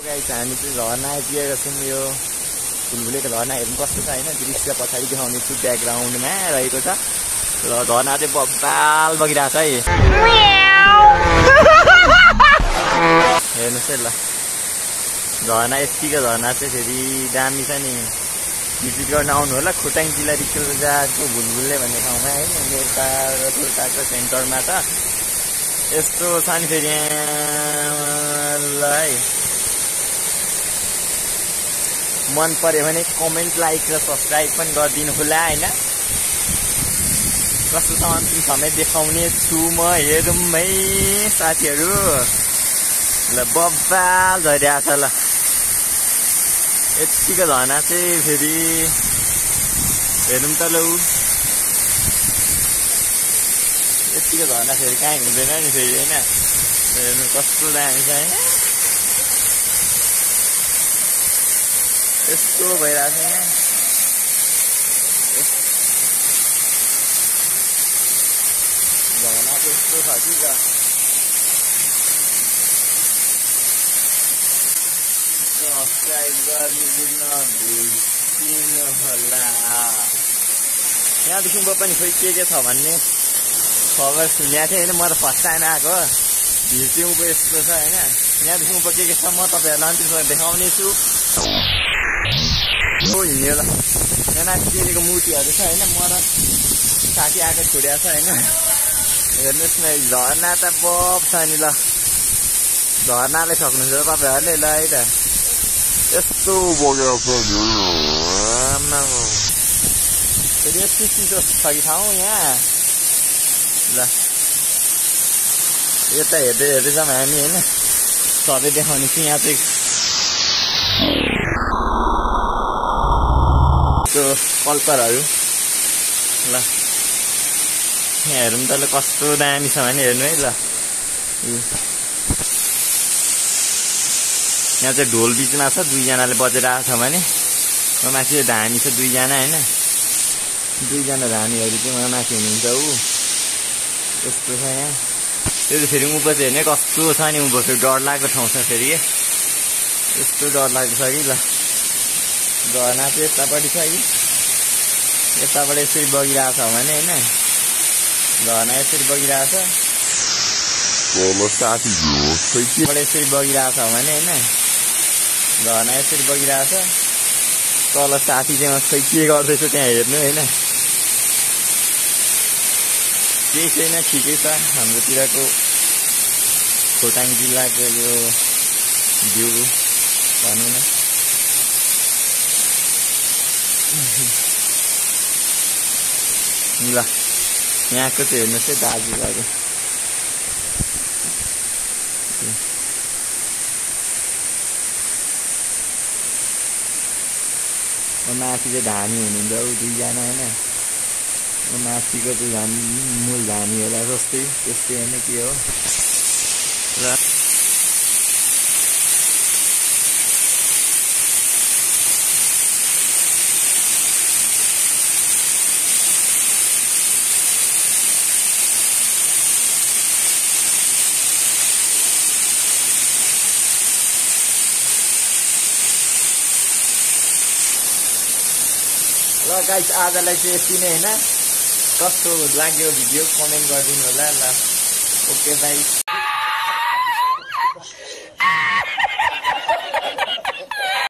Guys हामी चाहिँ झरना आइपुगेका छौँ। यो फुलफुलेको झरना हेर्नु कस्तो छ होइन, दृश्य पछाडि देखाउने छु ब्याकग्राउन्डमा रहेको छ र झरना चाहिँ बब्बाल बगिरहेको छ है। हेर्नुहोस् है ल, झरना यतिको झरना चाहिँ फेरि दामी छ नि। भिजिट गर्न आउनु होला खोटाङ जिल्ला रिक्सोजाको भुलभुले भन्ने ठाउँमा है, नेता र टोलटाको सेन्टरमा छ। यस्तो छ नि फेरि ल है, मन पर्यो भने कमेन्ट लाइक र सब्सक्राइब पनि गरिदिनु होला होइन। कस्तो छ अन्तिम समय देखाउने छु म, हेरौँ है साथीहरू। ल बब्बाल झरिरहेको छ ल, यतिको झरना चाहिँ फेरि हेरौँ त लौ। यतिको झरना फेरि कहीँ हुँदैन नि फेरि होइन। हेर्नु कस्तो दामी छ होइन, यस्तो भइरहेको छ यहाँ। झरना त्यस्तो छ कि त, सब्सक्राइब गरिदिनु होला। यहाँदेखि पनि खोइ के छ भन्ने खबर सुनेको थिएँ होइन, म त फर्स्ट टाइम आएको। भिउ चाहिँ उँभो यस्तो छ होइन, यहाँदेखि उँभो के छ म तपाईँहरूलाई अन्तिमसँग देखाउने छु। हिँड्ने ल, यहाँ माथि देखेको मूर्तिहरू छ होइन, म र साथी आएको छोडेको छ होइन। हेर्नुहोस् न झरना त बब छ नि ल, झरनाले सक्नुहुन्छ तपाईँहरूले ल है त। यस्तो बगेको छ फेरि, यस्तो चिसो छ कि ठाउँ यहाँ ल। यता हेर्दै हेर्दै जाउँ हामी होइन, सबै देखाउने छु। यहाँ चाहिँ त्यो कल्परहरू ल, यहाँ हेरौँ त ल कस्तो दामी छ भने हेर्नु है ल। यहाँ चाहिँ ढोल बिचमा छ, दुईजनाले बजेर आएको छ भने माथि धामी छ दुईजना होइन, दुईजना धामीहरू चाहिँ उहाँ माथि हुनुहुन्छ ऊ। यस्तो छ यहाँ, त्यो चाहिँ फेरि उँभो चाहिँ हेर्ने कस्तो छ नि, उँभो फेरि डर लाग्दो ठाउँ छ फेरि। यस्तो डर लाग्दो छ कि ल, झरना चाहिँ यतापट्टि छ कि यताबाट यसरी बगिरहेको छ भने होइन, झरना यसरी बगिरहेको छ साथीबाट यसरी बगिरहेको छ भने होइन, झरना यसरी बगिरहेको छ। तल साथी चाहिँ खै के गर्दैछ त्यहाँ हेर्नु होइन, केही छैन ठिकै छ। हाम्रोतिरको खोटाङ जिल्लाको यो भ्यू भनौँ न। ल यहाँको चाहिँ हेर्नुहोस् है दाजुभाइको, माथि चाहिँ धामी हुनुहुन्छ ऊ दुईजना होइन, माथिको चाहिँ झन् मूल धामी होला जस्तै त्यस्तै होइन के हो र। ल गाइस आजलाई चाहिँ यति नै होइन, कस्तो लाग्यो भिडियो कमेन्ट गरिदिनु होला ल। Okay by.